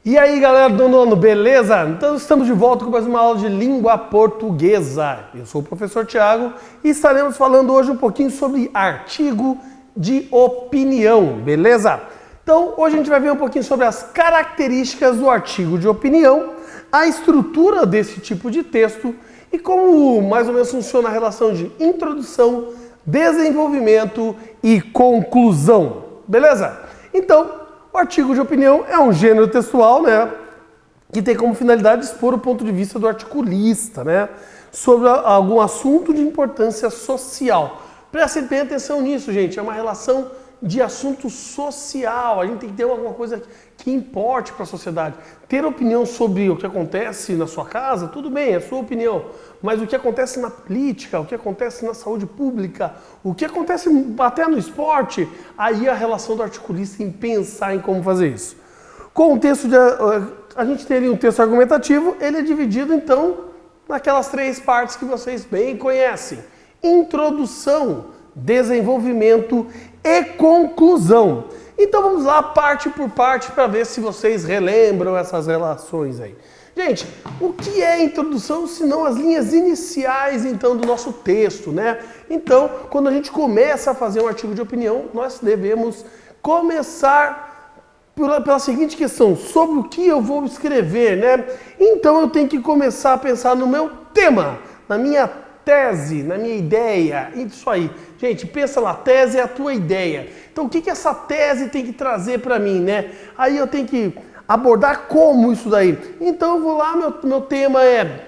E aí, galera do nono, beleza? Então estamos de volta com mais uma aula de língua portuguesa. Eu sou o professor Thiago e estaremos falando hoje um pouquinho sobre artigo de opinião, beleza? Então hoje a gente vai ver um pouquinho sobre as características do artigo de opinião, a estrutura desse tipo de texto e como mais ou menos funciona a relação de introdução, desenvolvimento e conclusão, beleza? Então, o artigo de opinião é um gênero textual, né, que tem como finalidade expor o ponto de vista do articulista, né, sobre algum assunto de importância social. Prestem bem atenção nisso, gente, é uma relação de assunto social, a gente tem que ter alguma coisa que importe para a sociedade. Ter opinião sobre o que acontece na sua casa, tudo bem, é a sua opinião, mas o que acontece na política, o que acontece na saúde pública, o que acontece até no esporte, aí a relação do articulista em pensar em como fazer isso. Com o texto, a gente tem ali um texto argumentativo, ele é dividido então naquelas três partes que vocês bem conhecem: introdução, desenvolvimento e conclusão. Então vamos lá, parte por parte, para ver se vocês relembram essas relações aí. Gente, o que é introdução se não as linhas iniciais então do nosso texto, né? Então, quando a gente começa a fazer um artigo de opinião, nós devemos começar pela seguinte questão: sobre o que eu vou escrever, né? Então eu tenho que começar a pensar no meu tema, na minha tese, na minha ideia, isso aí. Gente, pensa lá, tese é a tua ideia. Então o que essa tese tem que trazer para mim, né? Aí eu tenho que abordar como isso daí. Então eu vou lá, meu tema é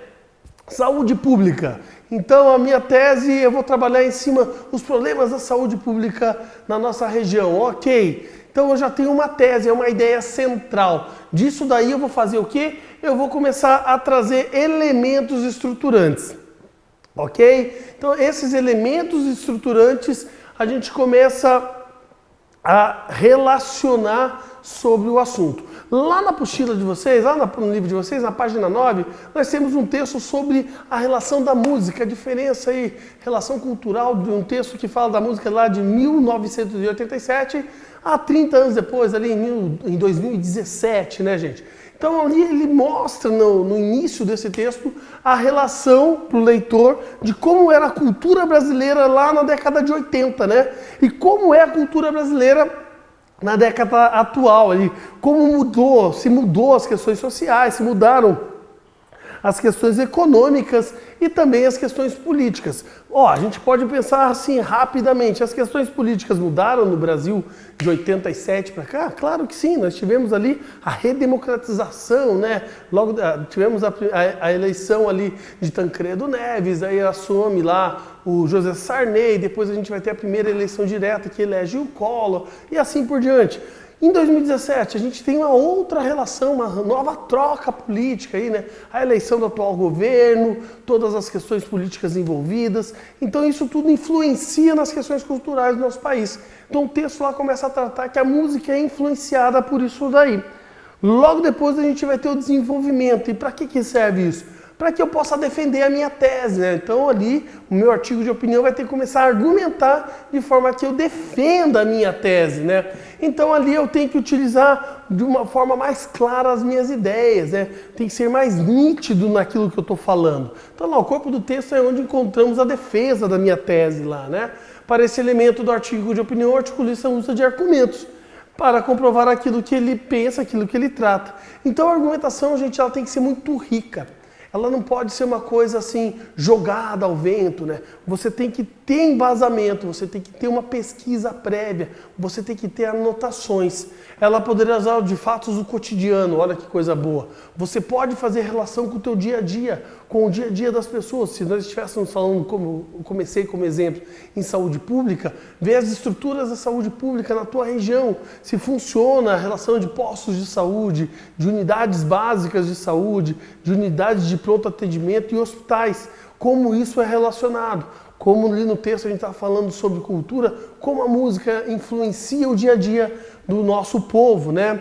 saúde pública. Então a minha tese, eu vou trabalhar em cima dos problemas da saúde pública na nossa região, ok? Então eu já tenho uma tese, é uma ideia central. Disso daí eu vou fazer o quê? Eu vou começar a trazer elementos estruturantes. Ok? Então, esses elementos estruturantes a gente começa a relacionar sobre o assunto. Lá na apostila de vocês, lá no livro de vocês, na página 9, nós temos um texto sobre a relação da música, a diferença aí, relação cultural de um texto que fala da música lá de 1987 a 30 anos depois, ali em 2017, né, gente? Então ali ele mostra no início desse texto a relação para o leitor de como era a cultura brasileira lá na década de 80, né? E como é a cultura brasileira na década atual ali, como se mudou as questões sociais, se mudaram as questões econômicas e também as questões políticas. A gente pode pensar assim rapidamente, as questões políticas mudaram no Brasil de 87 para cá? Claro que sim, nós tivemos ali a redemocratização, né? Logo tivemos a eleição ali de Tancredo Neves, aí assume lá o José Sarney, depois a gente vai ter a primeira eleição direta que elege o Collor e assim por diante. Em 2017, a gente tem uma outra relação, uma nova troca política aí, né? A eleição do atual governo, todas as questões políticas envolvidas. Então isso tudo influencia nas questões culturais do nosso país. Então o texto lá começa a tratar que a música é influenciada por isso daí. Logo depois a gente vai ter o desenvolvimento. E para que serve isso? Para que eu possa defender a minha tese, né? Então ali o meu artigo de opinião vai ter que começar a argumentar de forma que eu defenda a minha tese, né? Então ali eu tenho que utilizar de uma forma mais clara as minhas ideias, né? Tem que ser mais nítido naquilo que eu estou falando. Então lá o corpo do texto é onde encontramos a defesa da minha tese lá, né? Para esse elemento do artigo de opinião, o articulista usa de argumentos para comprovar aquilo que ele pensa, aquilo que ele trata. Então a argumentação, gente, ela tem que ser muito rica. Ela não pode ser uma coisa assim, jogada ao vento, né? Você tem que ter embasamento, você tem que ter uma pesquisa prévia, você tem que ter anotações. Ela poderia usar de fatos do cotidiano, olha que coisa boa. Você pode fazer relação com o teu dia a dia, com o dia a dia das pessoas. Se nós estivéssemos falando, como eu comecei como exemplo, em saúde pública, ver as estruturas da saúde pública na tua região, se funciona a relação de postos de saúde, de unidades básicas de saúde, de unidades de pronto atendimento e hospitais, como isso é relacionado. Como ali no texto a gente está falando sobre cultura, como a música influencia o dia a dia do nosso povo, né?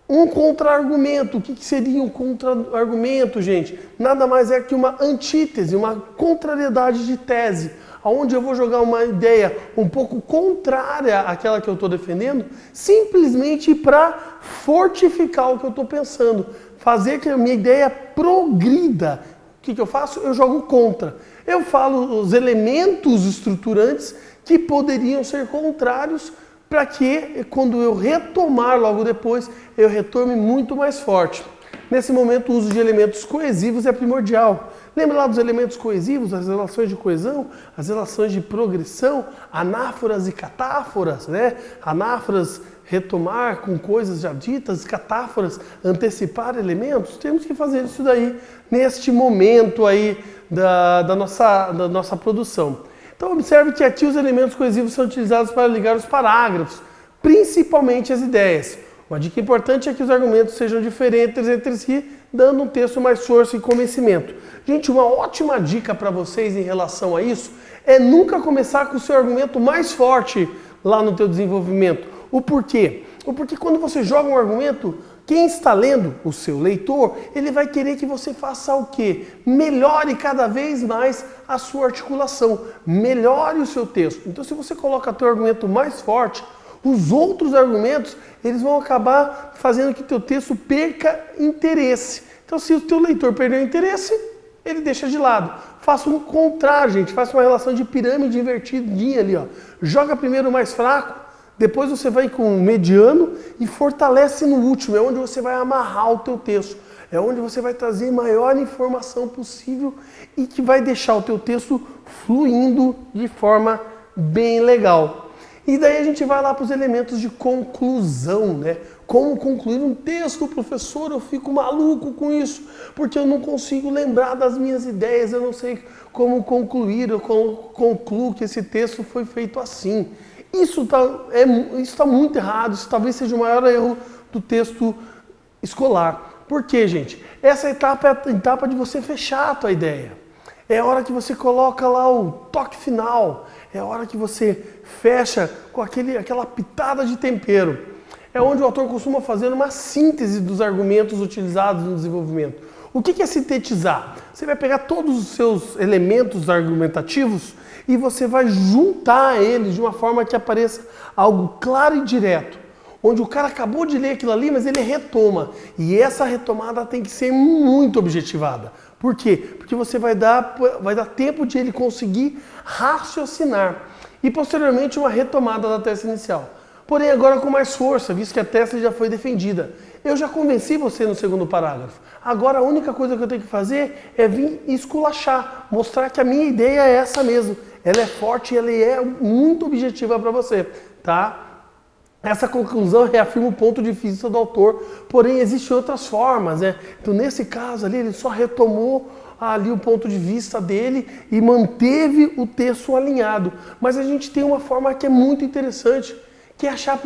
Um contra-argumento. O que seria um contra-argumento, gente? Nada mais é que uma antítese, uma contrariedade de tese. onde eu vou jogar uma ideia um pouco contrária àquela que eu estou defendendo, simplesmente para fortificar o que eu estou pensando, fazer que a minha ideia progrida. O que eu faço? Eu jogo contra. Eu falo os elementos estruturantes que poderiam ser contrários para que, quando eu retomar logo depois, eu retorne muito mais forte. Nesse momento, o uso de elementos coesivos é primordial. Lembra lá dos elementos coesivos, as relações de coesão, as relações de progressão, anáforas e catáforas, né? Anáforas, retomar com coisas já ditas, catáforas, antecipar elementos. Temos que fazer isso daí neste momento aí da nossa produção. Então observe que aqui os elementos coesivos são utilizados para ligar os parágrafos, principalmente as ideias. Uma dica importante é que os argumentos sejam diferentes entre si, dando um texto mais força e convencimento. Gente, uma ótima dica para vocês em relação a isso é nunca começar com o seu argumento mais forte lá no teu desenvolvimento. O porquê? Porque quando você joga um argumento, quem está lendo, o seu leitor, ele vai querer que você faça o quê? Melhore cada vez mais a sua articulação, melhore o seu texto. Então, se você coloca o teu argumento mais forte, os outros argumentos, eles vão acabar fazendo que o teu texto perca interesse. Então, se o teu leitor perder o interesse, ele deixa de lado. Faça um contrário, gente. Faça uma relação de pirâmide invertidinha ali, ó. Joga primeiro o mais fraco, depois você vai com o mediano e fortalece no último. É onde você vai amarrar o teu texto. É onde você vai trazer a maior informação possível e que vai deixar o teu texto fluindo de forma bem legal. E daí a gente vai lá para os elementos de conclusão, né? Como concluir um texto, professor? Eu fico maluco com isso, porque eu não consigo lembrar das minhas ideias, eu não sei como concluir, eu concluo que esse texto foi feito assim. Isso está muito errado, isso talvez seja o maior erro do texto escolar. Por quê, gente? Essa etapa é a etapa de você fechar a tua ideia. É a hora que você coloca lá o toque final. É a hora que você fecha com aquela pitada de tempero. É onde o autor costuma fazer uma síntese dos argumentos utilizados no desenvolvimento. O que é sintetizar? Você vai pegar todos os seus elementos argumentativos e você vai juntar eles de uma forma que apareça algo claro e direto. Onde o cara acabou de ler aquilo ali, mas ele retoma. E essa retomada tem que ser muito objetivada. Por quê? Porque você vai dar tempo de ele conseguir raciocinar. E posteriormente uma retomada da tese inicial. Porém agora com mais força, visto que a tese já foi defendida. Eu já convenci você no segundo parágrafo. Agora a única coisa que eu tenho que fazer é vir esculachar. Mostrar que a minha ideia é essa mesmo. Ela é forte e ela é muito objetiva para você. Tá? Essa conclusão reafirma o ponto de vista do autor, porém existem outras formas, né? Então nesse caso ali ele só retomou ali o ponto de vista dele e manteve o texto alinhado. Mas a gente tem uma forma que é muito interessante, que é achar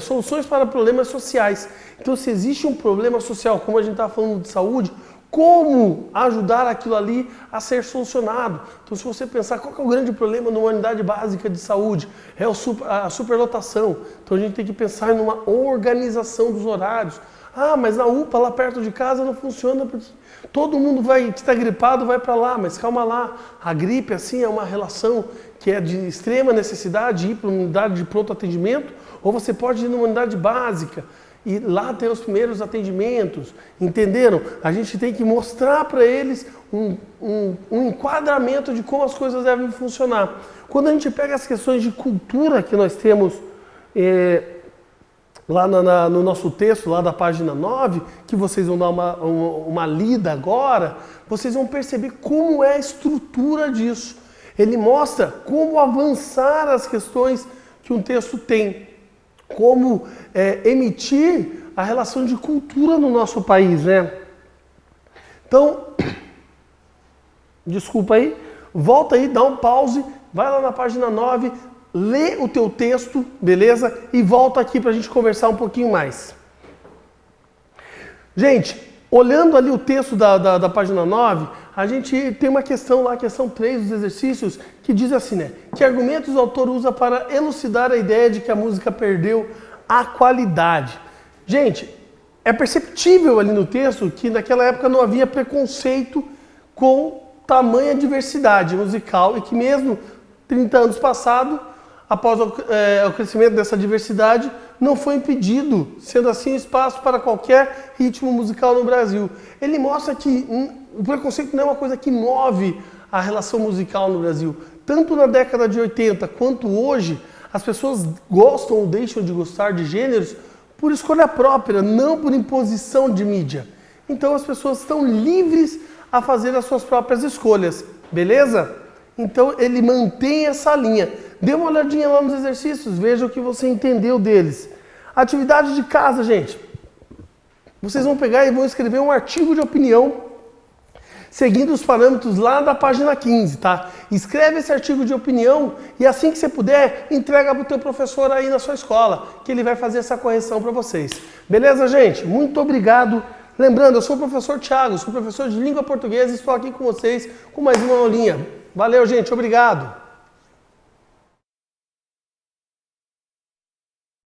soluções para problemas sociais. Então se existe um problema social, como a gente está falando de saúde, como ajudar aquilo ali a ser solucionado. Então se você pensar qual que é o grande problema numa unidade básica de saúde, é a superlotação. Então a gente tem que pensar numa organização dos horários. Ah, mas na UPA lá perto de casa não funciona porque todo mundo que está gripado vai para lá, mas calma lá. A gripe assim é uma relação que é de extrema necessidade de ir para uma unidade de pronto atendimento, ou você pode ir numa unidade básica e lá ter os primeiros atendimentos, entenderam? A gente tem que mostrar para eles um enquadramento de como as coisas devem funcionar. Quando a gente pega as questões de cultura que nós temos lá no nosso texto, lá da página 9, que vocês vão dar uma lida agora, vocês vão perceber como é a estrutura disso. Ele mostra como avançar as questões que um texto tem. Como emitir a relação de cultura no nosso país, né? Então, desculpa aí, volta aí, dá um pause, vai lá na página 9, lê o teu texto, beleza? E volta aqui para a gente conversar um pouquinho mais. Gente, olhando ali o texto da página 9, a gente tem uma questão lá, a questão 3 dos exercícios, que diz assim, né? Que argumentos o autor usa para elucidar a ideia de que a música perdeu a qualidade? Gente, é perceptível ali no texto que naquela época não havia preconceito com tamanha diversidade musical e que mesmo 30 anos passados, após o crescimento dessa diversidade, não foi impedido, sendo assim, espaço para qualquer ritmo musical no Brasil. Ele mostra que o preconceito não é uma coisa que move a relação musical no Brasil. Tanto na década de 80 quanto hoje, as pessoas gostam ou deixam de gostar de gêneros por escolha própria, não por imposição de mídia. Então as pessoas estão livres a fazer as suas próprias escolhas, beleza? Então ele mantém essa linha. Dê uma olhadinha lá nos exercícios, veja o que você entendeu deles. Atividade de casa, gente. Vocês vão pegar e vão escrever um artigo de opinião seguindo os parâmetros lá da página 15, tá? Escreve esse artigo de opinião e assim que você puder, entrega para o teu professor aí na sua escola, que ele vai fazer essa correção para vocês. Beleza, gente? Muito obrigado. Lembrando, eu sou o professor Thiago, sou professor de língua portuguesa e estou aqui com vocês com mais uma aulinha. Valeu, gente. Obrigado.